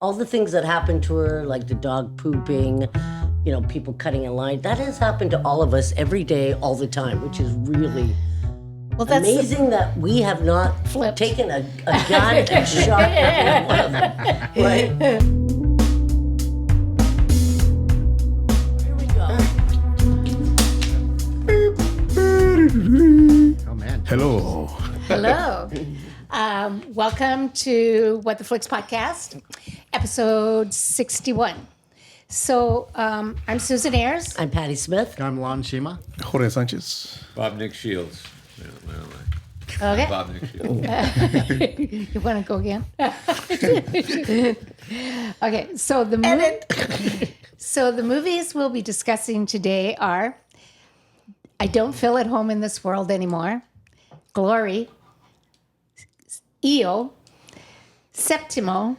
all the things that happened to her, like the dog pooping, people cutting in line, that has happened to all of us every day, all the time, which is really amazing that we have not taken a gun and shot every one of them, right? Here we go. Oh, man. Hello. Hello. Welcome to What the Flicks podcast, episode 61. So I'm Susan Ayers. I'm Patty Smith. I'm Lon Shima. Jorge Sanchez. Bob Nick Shields. Okay. Bob Nick Shields. You want to go again? Okay. So the movies we'll be discussing today are I Don't Feel at Home in This World Anymore, Glory, Io, Septimo,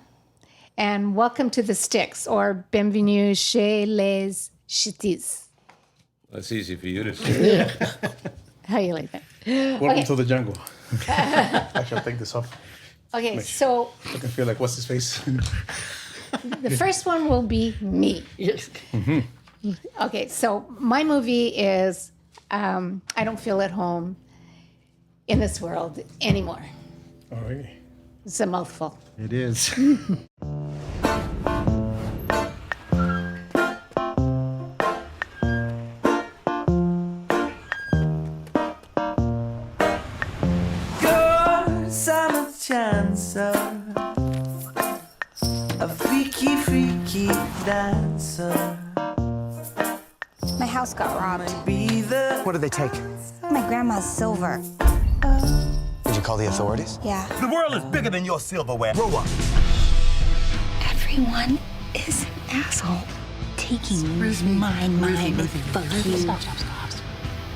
and Welcome to the Sticks, or Bienvenue chez les Ch'tis. That's easy for you to say. How you like that? Welcome to the jungle. I shall take this off. Okay, so I can feel like, what's his face? the first one will be me. Yes. Okay, so my movie is I Don't Feel at Home in This World Anymore. All right. It's a mouthful. It is. Your summer chancer, a freaky, freaky dancer. My house got robbed. Be the What did they take? My grandma's silver. Did you call the authorities? Yeah. The world is bigger than your silverware. Grow up. Everyone is an asshole. Taking Ruth mine and fuck you. Stop.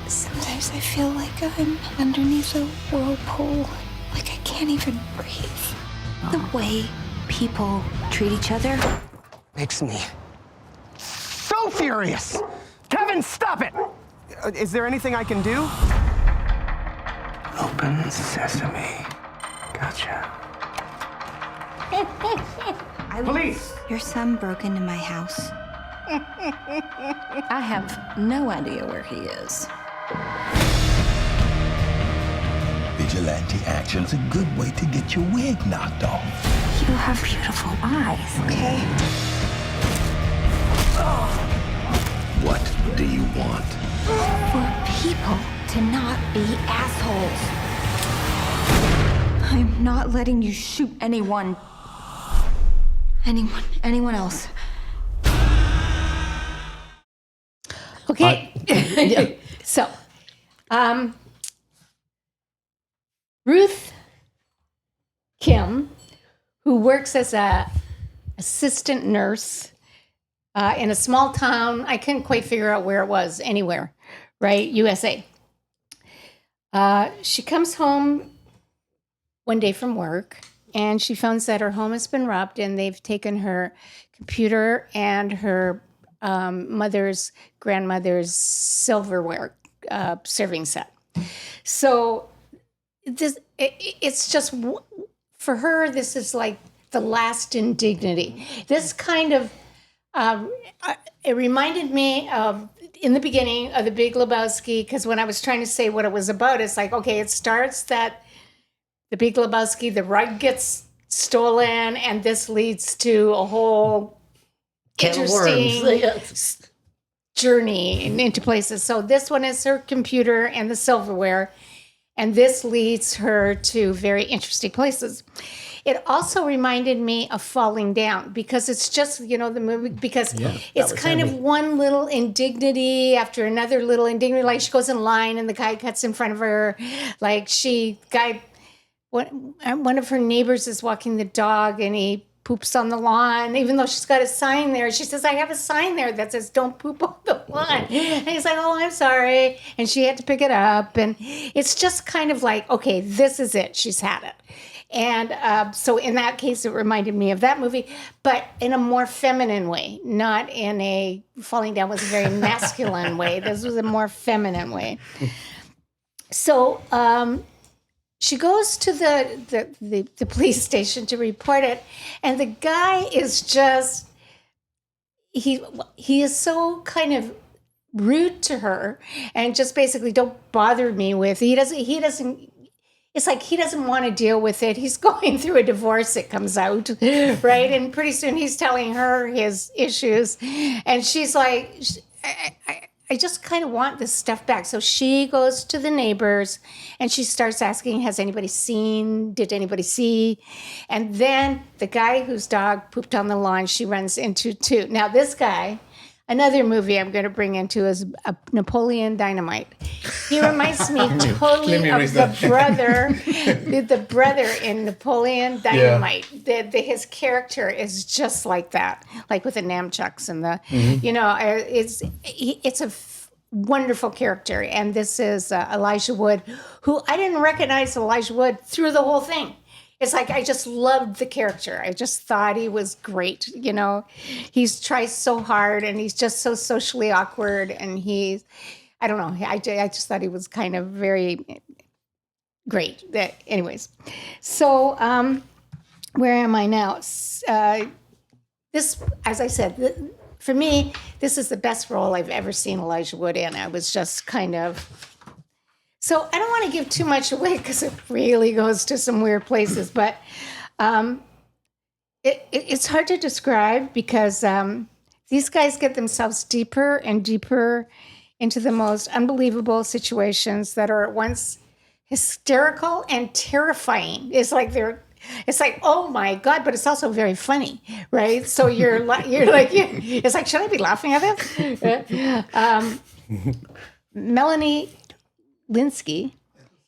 Sometimes I feel like I'm underneath a whirlpool. Like I can't even breathe. The way people treat each other. Makes me so furious. Kevin, stop it! Is there anything I can do? open sesame. Gotcha. Police! Your son broke into my house. I have no idea where he is. Vigilante action's a good way to get your wig knocked off. You have beautiful eyes, okay? What do you want? For people to not be assholes. I'm not letting you shoot anyone. Anyone else. Okay. So, Ruth Kim, who works as a assistant nurse in a small town, I couldn't quite figure out where it was, anywhere, right? USA. She comes home one day from work, and she finds that her home has been robbed, and they've taken her computer and her grandmother's silverware serving set. So it's just, for her, this is like the last indignity. This kind of, it reminded me of, in the beginning of The Big Lebowski, because when I was trying to say what it was about, it's like, okay, it starts that The Big Lebowski, the rug gets stolen, and this leads to a whole interesting journey into places. So this one is her computer and the silverware, and this leads her to very interesting places. It also reminded me of Falling Down, because it's just, the movie, because it's kind of one little indignity after another little indignity. Like she goes in line and the guy cuts in front of her. Like one of her neighbors is walking the dog and he poops on the lawn, even though she's got a sign there. She says, I have a sign there that says, don't poop on the lawn. And he's like, oh, I'm sorry. And she had to pick it up. And it's just kind of like, okay, this is it. She's had it. And so in that case, it reminded me of that movie, but in a more feminine way, not in a, Falling Down was a very masculine way. This was a more feminine way. So she goes to the police station to report it, and the guy is just he is so kind of rude to her and just basically don't bother me with. He doesn't. It's like he doesn't want to deal with it. He's going through a divorce, it comes out, right? And pretty soon he's telling her his issues. And she's like, I just kind of want this stuff back. So she goes to the neighbors and she starts asking, has anybody seen? Did anybody see? And then the guy whose dog pooped on the lawn, she runs into too. Now this guy, another movie I'm going to bring into is Napoleon Dynamite. He reminds me totally of the brother in Napoleon Dynamite. His character is just like that, like with the nunchucks and the, it's a wonderful character. And this is Elijah Wood, who I didn't recognize Elijah Wood through the whole thing. It's like I just loved the character. I just thought he was great. He's tries so hard and he's just so socially awkward. And I don't know. I just thought he was kind of very great. Anyways, so where am I now? This, as I said, for me, this is the best role I've ever seen Elijah Wood in. I was just kind of. So I don't want to give too much away because it really goes to some weird places, but it's hard to describe because these guys get themselves deeper and deeper into the most unbelievable situations that are at once hysterical and terrifying. It's like, oh my God, but it's also very funny, right? So you're like, it's like, should I be laughing at this? Melanie Lynskey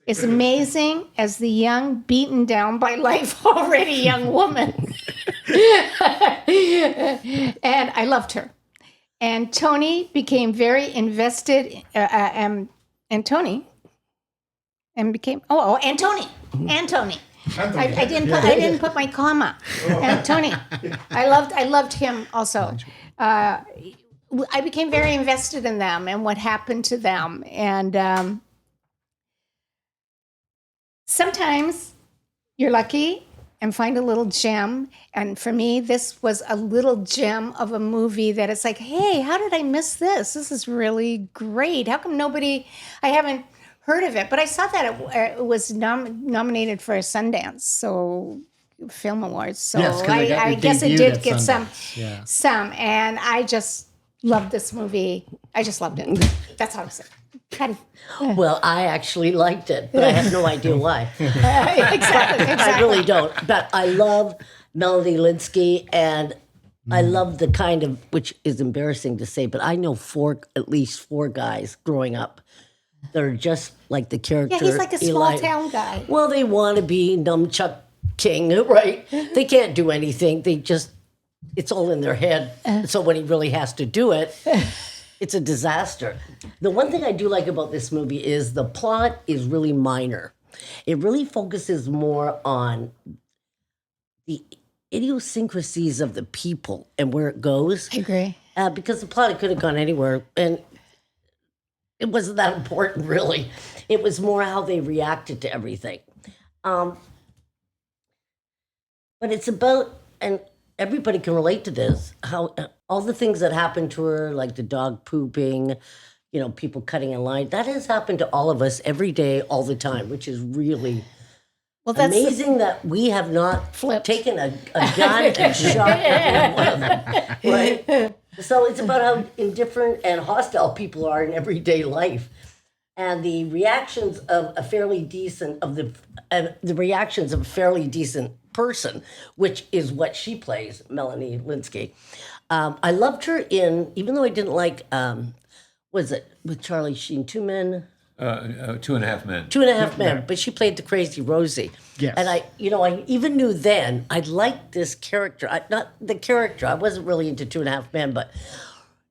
is amazing as the young, beaten down by life already young woman. And I loved her. And Tony became very invested, and Tony became Antony. I didn't put my comma. Antony. I loved him also. I became very invested in them and what happened to them. And sometimes you're lucky and find a little gem. And for me, this was a little gem of a movie that it's like, hey, how did I miss this? This is really great. How come I haven't heard of it? But I saw that it was nominated for a Sundance, Film Awards. So yes, I guess it did get Sundance. some. And I just loved this movie. I just loved it. That's how I say it. Well, I actually liked it, but I have no idea why. Exactly. I really don't. But I love Melanie Lynskey, and I love the kind of, which is embarrassing to say, but I know at least four guys growing up that are just like the character. Yeah, he's like a small town guy. Well, they want to be Nunchuck King, right? They can't do anything. It's all in their head. So when he really has to do it, it's a disaster. The one thing I do like about this movie is the plot is really minor. It really focuses more on the idiosyncrasies of the people and where it goes. I agree. Because the plot, it could have gone anywhere, and it wasn't that important, really. It was more how they reacted to everything. But it's about, and everybody can relate to this, how all the things that happened to her, like the dog pooping, people cutting in line, that has happened to all of us every day, all the time, which is really amazing that we have not taken a gun and shot every one of them, right? So it's about how indifferent and hostile people are in everyday life. And the reactions of a fairly decent, person, which is what she plays, Melanie Lynskey. I loved her even though I didn't like, was it with Charlie Sheen, Two Men? 2.5 Men. 2.5 Men, but she played the crazy Rosie. Yes. And I even knew then I liked this character. Not the character. I wasn't really into 2.5 Men, but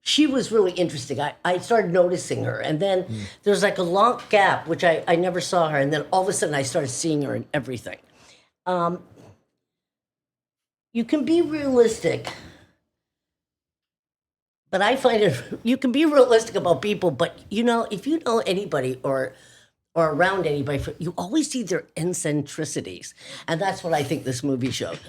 she was really interesting. I started noticing her, and then there's like a long gap, which I never saw her, and then all of a sudden I started seeing her in everything. You can be realistic, but I find you can be realistic about people, but if you know anybody or or around anybody. You always see their eccentricities. And that's what I think this movie showed.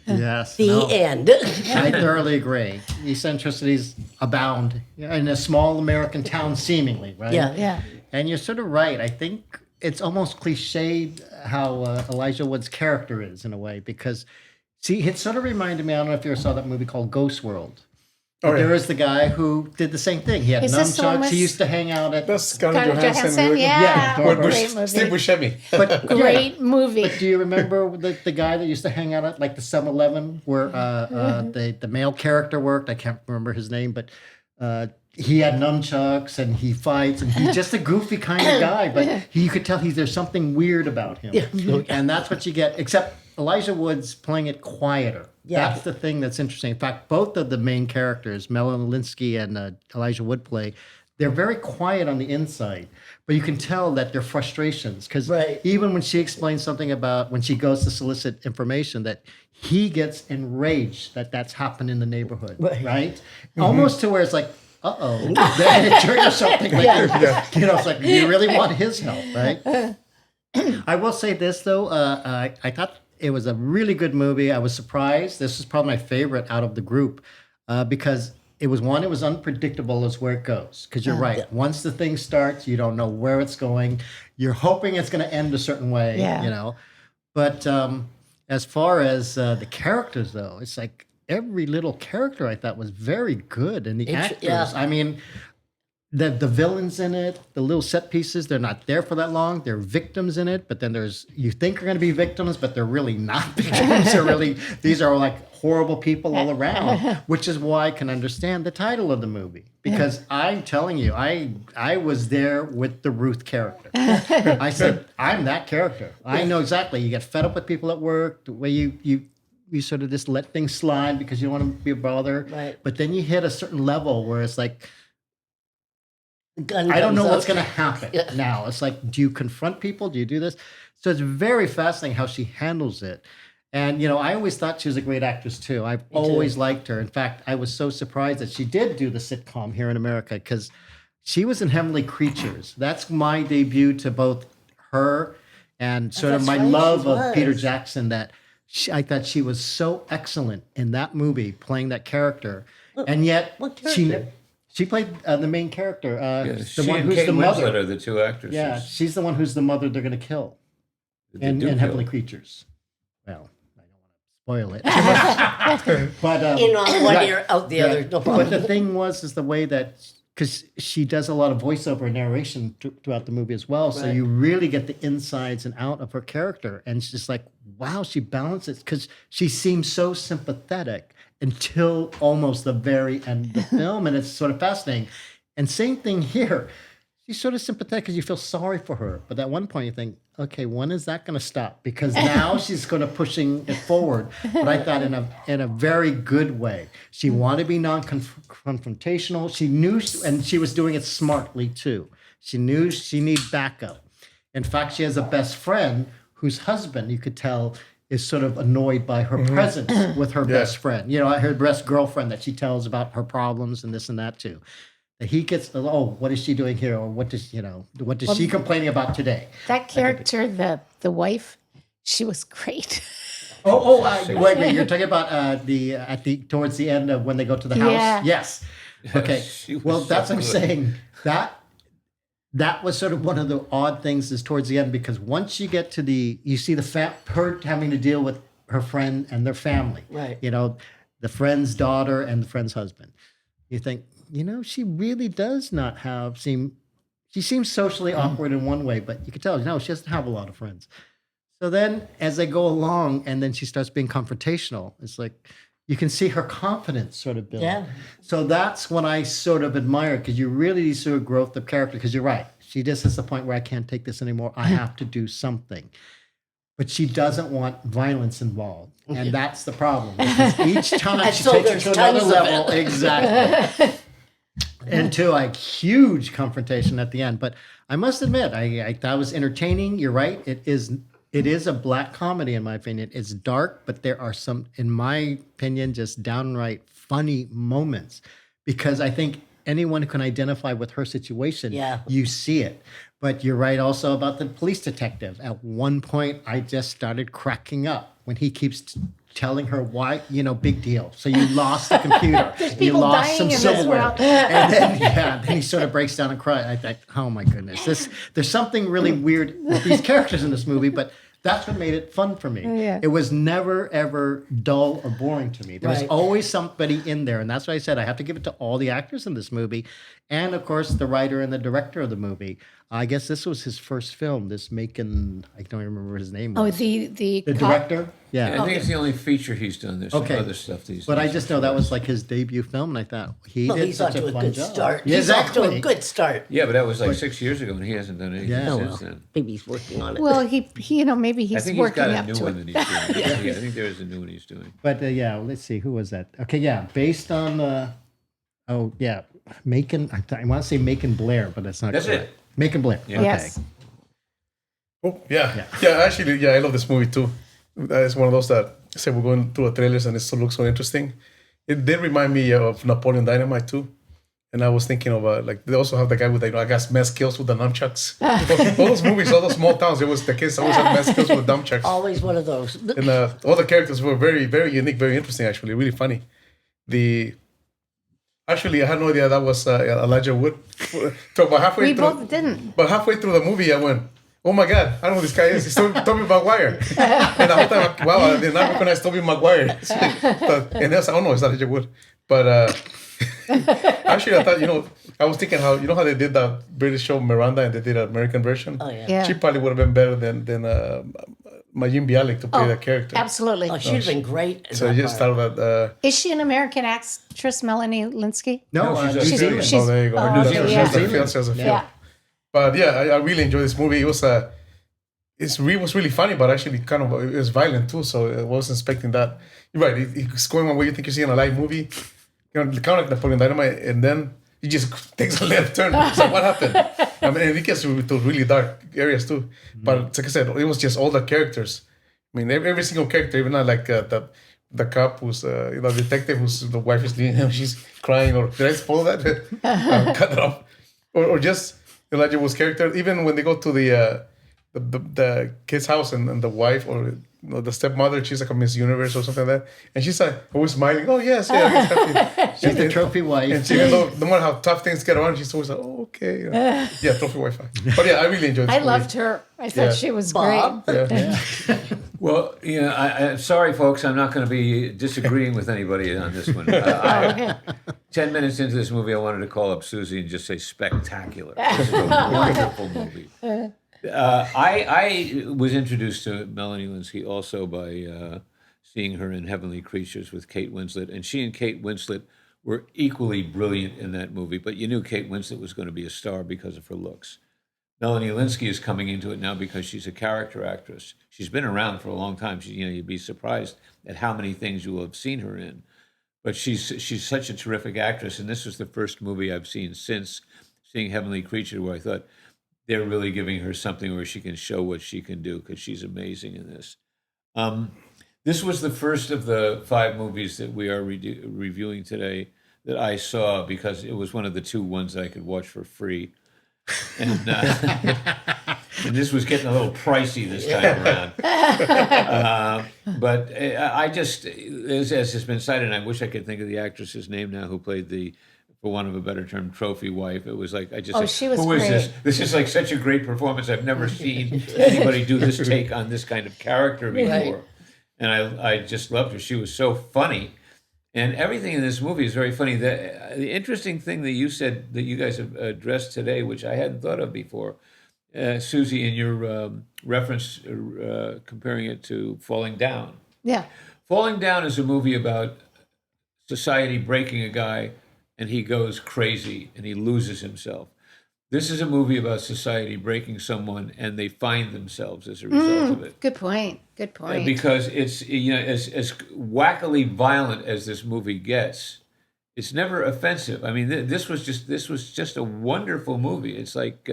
Yes. The end. I thoroughly agree. Eccentricities abound in a small American town, seemingly, right? Yeah. And you're sort of right. I think it's almost cliched how Elijah Wood's character is in a way, because, see, it sort of reminded me, I don't know if you ever saw that movie called Ghost World. There is the guy who did the same thing. He had nunchucks. He used to hang out at... That's Scarlett Johansson. Yeah. With Steve Buscemi. But, Great movie. But do you remember the guy that used to hang out at like the 7-Eleven where the male character worked? I can't remember his name, but he had nunchucks and he fights and he's just a goofy kind of guy. But you could tell there's something weird about him. And that's what you get, except Elijah Wood's playing it quieter. Yeah. That's the thing that's interesting. In fact, both of the main characters, Melanie Lynskey and Elijah Wood play, they're very quiet on the inside, but you can tell that they're frustrations. Because even when she explains something about when she goes to solicit information, that he gets enraged that that's happened in the neighborhood, right? Almost to where it's like, that triggers something. Like, you know, it's like, you really want his help, right? I will say this, though. I thought it was a really good movie. I was surprised. This is probably my favorite out of the group because it was unpredictable as where it goes. Because you're right. Once the thing starts, you don't know where it's going. You're hoping it's going to end a certain way, you know. But as far as the characters, though, it's like every little character I thought was very good. And the actors, I mean... The villains in it, the little set pieces, they're not there for that long. They're victims in it, but then you think are going to be victims, but they're really not victims. These are like horrible people all around, which is why I can understand the title of the movie. Because I'm telling you, I was there with the Ruth character. I said, I'm that character. I know exactly. You get fed up with people at work, the way you sort of just let things slide because you don't want to be a bother. Right. But then you hit a certain level where it's like, Gun I don't know comes what's out. going to happen now. It's like, do you confront people? Do you do this? So it's very fascinating how she handles it. And, you know, I always thought she was a great actress, too. I've always liked her. In fact, I was so surprised that she did do the sitcom here in America because she was in Heavenly Creatures. That's my debut to both her and sort of my love of Peter Jackson, that I thought she was so excellent in that movie, playing that character. And yet, she played the main character, the one who's Kate the mother. Winslet are the two actresses. Yeah, she's the one who's the mother they're going to kill in Heavenly Creatures. Well, I don't want to spoil it. But in on one ear, out the other. No problem. But the thing is the way that, because she does a lot of voiceover narration throughout the movie as well, so you really get the insides and out of her character. And it's just like, wow, she balances, because she seems so sympathetic until almost the very end of the film, and it's sort of fascinating. And same thing here. She's sort of sympathetic because you feel sorry for her. But at one point you think, okay, when is that going to stop? Because now she's going to pushing it forward. But I thought in a very good way. She wanted to be non-confrontational. She knew, and she was doing it smartly too. She knew she needed backup. In fact, she has a best friend whose husband, you could tell, is sort of annoyed by her presence with her best friend. You know, her best girlfriend that she tells about her problems and this and that too. And he gets, what is she doing here? Or what does she complaining about today? That character, the wife, she was great. Wait, you're talking about towards the end of when they go to the house? Yeah. Yes. Okay. Well, that's what I'm good. saying. That was sort of one of the odd things is towards the end, because once you get to you see her having to deal with her friend and their family. Right. You know, the friend's daughter and the friend's husband. You think, you know, she really does not she seems socially awkward in one way, but you can tell, no, she doesn't have a lot of friends. So then as they go along and then she starts being confrontational, it's like, you can see her confidence sort of build. Yeah. So that's when I sort of admire, because you really see her growth of character, because you're right. She just hits the point where I can't take this anymore. I have to do something. But she doesn't want violence involved. And that's the problem. Because each time she takes it to another level. Exactly. And to a huge confrontation at the end. But I must admit, I thought it was entertaining. You're right. It is a black comedy, in my opinion. It's dark, but there are some, in my opinion, just downright funny moments. Because I think anyone who can identify with her situation, Yeah. you see it. But you're right also about the police detective. At one point, I just started cracking up when he keeps telling her why, big deal. So you lost the computer. You people lost dying some in this silverware. world. And then he sort of breaks down and cries. I thought, oh my goodness, there's something really weird with these characters in this movie, but that's what made it fun for me. Yeah. It was never, ever dull or boring to me. There was Right. always somebody in there. And that's why I said I have to give it to all the actors in this movie. And, of course, the writer and the director of the movie. I guess this was his first film, I don't remember his name. Oh, was. the The director? Yeah. I think it's the only feature he's done. There's some other stuff that he's But done. I just know that was like his debut film, and I thought He's off such to a fun good job. start. Yeah, He's off to a exactly. good start. Yeah, but that was like 6 years ago, and he hasn't done anything Yeah. since then. Maybe he's working on it. well, he maybe I he's think he's working got a up new to one it. that he's doing. Yeah, I think there is a new one he's doing. But let's see, who was that? Okay, yeah, based on Macon. I want to say Macon Blair, but that's not. That's correct. it. Macon Blair. Yeah. Okay. Yes. Oh, yeah. Actually, I love this movie too. It's one of those that I said we're going through the trailers and it still looks so interesting. It did remind me of Napoleon Dynamite too. And I was thinking of they also have the guy with I guess mass kills with the nunchucks. all those movies, all those small towns, the kids always have mass kills with nunchucks. Always one of those. And all the characters were very, very unique, very interesting. Actually, really funny. Actually, I had no idea that was Elijah Wood. So about halfway We through, both didn't. But halfway through the movie, I went, "Oh my God, I don't know who this guy is." He's Tobey Maguire. And the whole time, wow, I did not recognize Tobey Maguire. And I was like, "Oh no, it's not Elijah Wood." But actually, I thought, I was thinking how they did that British show Miranda and they did an American version. Oh, yeah. Yeah. She probably would have been better than Majin Bialik to play that character. Absolutely. Oh, she'd have been great. in So that I just part. thought that. Is she an American actress, Melanie Lynskey? No, No, New she's- Zealand. she's- There you go. oh, New okay, Zealand. yeah. She's the fiance as a film. Yeah. But yeah, I really enjoyed this movie. It was it was really funny, but actually it was violent too. So I wasn't expecting that. You're right. It's going on where you think you're seeing a live movie, kind of like Napoleon Dynamite, and then he just takes a left turn. It's like, what happened? I mean, and it gets to really dark areas too. But like I said, it was just all the characters. I mean, every single character, even like the cop who's the detective who's the wife is leaving him, she's crying. Or did I spoil that? Cut it off. Or just Elijah Wood's character. Even when they go to the kid's house and the wife or the stepmother, she's like a Miss Universe or something like that, and she's like always smiling. Oh yes, yeah. Happy. She's the trophy wife. And she, even though no matter how tough things get around, she's always like, oh okay, yeah, trophy wife. But yeah, I really enjoyed. This I movie. loved her. I thought Yeah. she was Bob? great. Yeah. Well, I'm sorry, folks. I'm not going to be disagreeing with anybody on this one. 10 minutes into this movie, I wanted to call up Susie and just say spectacular. This is a wonderful movie. I was introduced to Melanie Lynskey also by seeing her in Heavenly Creatures with Kate Winslet. And she and Kate Winslet were equally brilliant in that movie. But you knew Kate Winslet was going to be a star because of her looks. Melanie Lynskey is coming into it now because she's a character actress. She's been around for a long time. You'd be surprised at how many things you will have seen her in. But she's such a terrific actress, and this was the first movie I've seen since seeing Heavenly Creature where I thought they're really giving her something where she can show what she can do because she's amazing in this. This was the first of the 5 movies that we are reviewing today that I saw because it was one of the 2 ones that I could watch for free. And this was getting a little pricey this time around. But I just, as has been cited, and I wish I could think of the actress's name now who played the, for want of a better term, trophy wife. It was like, I just, she was who is great. this? This is like such a great performance. I've never seen anybody do this take on this kind of character before. Right. And I just loved her. She was so funny. And everything in this movie is very funny. The interesting thing that you said that you guys have addressed today, which I hadn't thought of before, Susie, in your reference, comparing it to Falling Down. Yeah. Falling Down is a movie about society breaking a guy and he goes crazy and he loses himself. This is a movie about society breaking someone and they find themselves as a result of it. Good point. Good point. Because it's, as wackily violent as this movie gets, it's never offensive. I mean, this was just a wonderful movie. It's like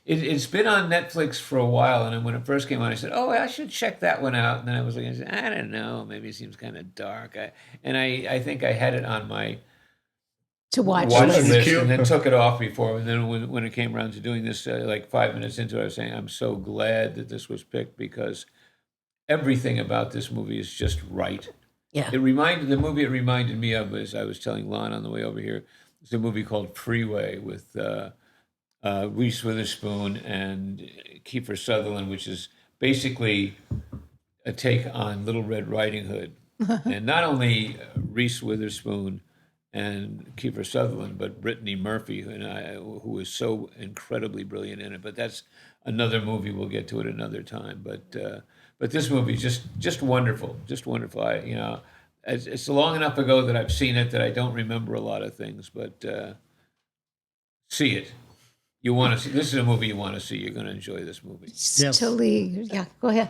it's been on Netflix for a while, and when it first came on, I said, "Oh, I should check that one out." And then I was like, "I don't know, maybe it seems kind of dark." I think I had it on my to watch this List. and then took it off before. And then when it came around to doing this, like 5 minutes into it, I was saying, I'm so glad that this was picked because everything about this movie is just right. Yeah. The movie it reminded me of, as I was telling Lon on the way over here, is a movie called Freeway with Reese Witherspoon and Kiefer Sutherland, which is basically a take on Little Red Riding Hood. And not only Reese Witherspoon and Kiefer Sutherland, but Brittany Murphy, who is so incredibly brilliant in it. But that's another movie. We'll get to it another time. But this movie is just wonderful, just wonderful. It's long enough ago that I've seen it that I don't remember a lot of things. But see it. You want to see. This is a movie you want to see. You're going to enjoy this movie. Yes. Totally. Yeah, go ahead.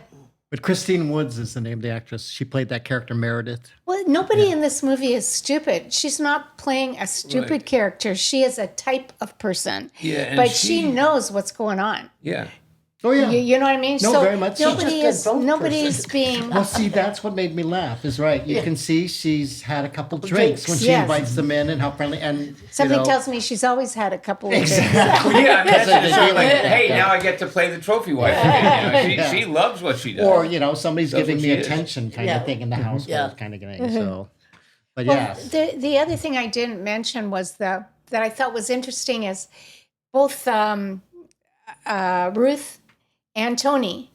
But Christine Woods is the name of the actress. She played that character Meredith. Well, nobody in this movie is stupid. She's not playing a stupid Right. character. She is a type of person. Yeah, and but she knows what's going on. Yeah. Oh yeah. You know what I mean? No, so very much so. nobody's being. Well, see, that's what made me laugh. Is right. You can see she's had a couple drinks, drinks when she yes. invites them in, and how friendly. And Something you know, tells me she's always had a couple of exactly. Well, yeah, imagine it's sort of like, Yeah. hey, now I get to play the trophy wife again. You know, she loves what she does. or somebody's That's giving what me she is. attention kind Yeah. of thing in the household Yeah. kind of thing. So, but Well, yes. the other thing I didn't mention was that I thought was interesting is both Ruth and Tony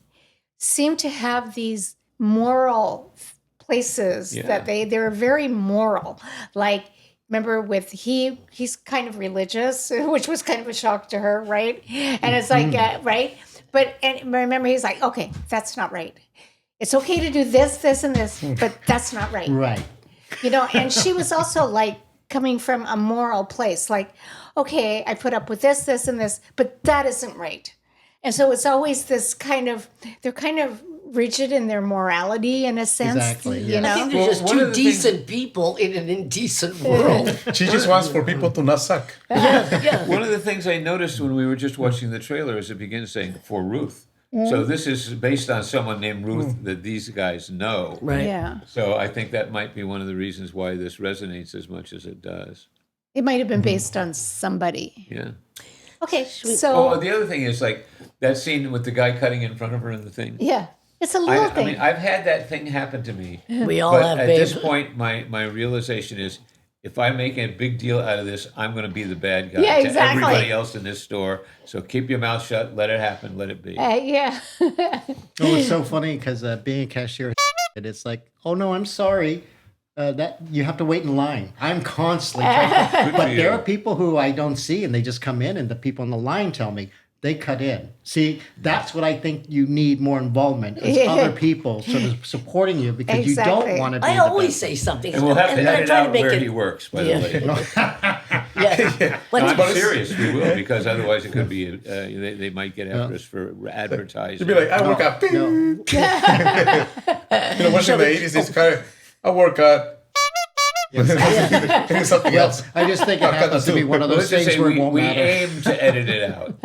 seem to have these moral places that they're very moral. Like, remember with he's kind of religious, which was kind of a shock to her, right? And it's like, right? But and remember, he's like, okay, that's not right. It's okay to do this, this, and this, but that's not right. Right. And she was also like coming from a moral place, like, okay, I put up with this, this, and this, but that isn't right. And so it's always this they're kind of rigid in their morality in a sense, Exactly, you yeah. I know? think they're just one of two the things- decent people in an indecent world. She just wants for people to not suck. Yeah. One of the things I noticed when we were just watching the trailer is it begins saying, for Ruth. So this is based on someone named Ruth that these guys know. Right. Yeah. So I think that might be one of the reasons why this resonates as much as it does. It might have been based on somebody. Yeah. Okay, Oh, so, the other thing is like that scene with the guy cutting in front of her in the thing. yeah, it's a little I thing. mean, I've had that thing happen to me. We all But have, at babe. this point, my realization is if I make a big deal out of this, I'm going to be the bad guy Yeah, to exactly. everybody else in this store. So keep your mouth shut, let it happen, let it be. Yeah. Oh, it's so funny because being a cashier, it's like, oh no, I'm sorry. That you have to wait in line. I'm constantly trying to, but there are people who I don't see and they just come in and the people on the line tell me they cut in. See, that's what I think you need more involvement is other people sort of supporting you because you Exactly. don't want to be I the always best. say something. And we'll have to then I edit try to out make where it- he works, by Yeah. the way. Yeah. But I'm it's- serious, we will, because otherwise it could be, they might get after us for advertising. You'd be like, I work out. Ping. You know, once in the 80s, it's kind of, I work out. It's something else. I just think it happens to be one of Well, those let's just things say where it we, won't we matter. aim to edit it out.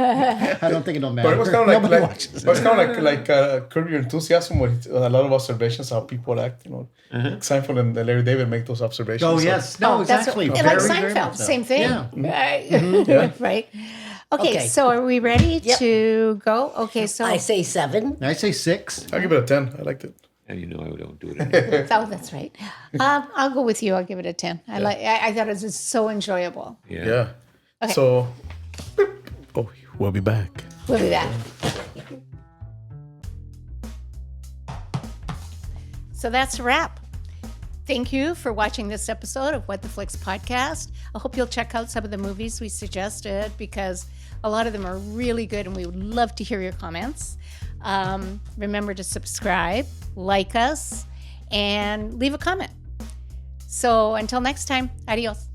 I don't think it'll matter. But it was kind of Nobody like watches it was kind of like Curb Your Enthusiasm, with a lot of observations how people act. You know, Seinfeld and Larry David make those observations. Oh so- yes, no, That's exactly. what, Very, like very Seinfeld, much so. same thing. Yeah. Right. Okay, Okay. so are we ready Yep. to go? Okay, so I say 7. I say 6. I'll give it a 10. I liked it. And you know I don't do it anymore. oh, that's right. I'll go with you. I'll give it a 10. I thought it was just so enjoyable. Yeah. Okay. So, oh, we'll be back. We'll be back. So that's a wrap. Thank you for watching this episode of What the Flicks podcast. I hope you'll check out some of the movies we suggested because a lot of them are really good and we would love to hear your comments. Remember to subscribe, like us, and leave a comment. So until next time, adios.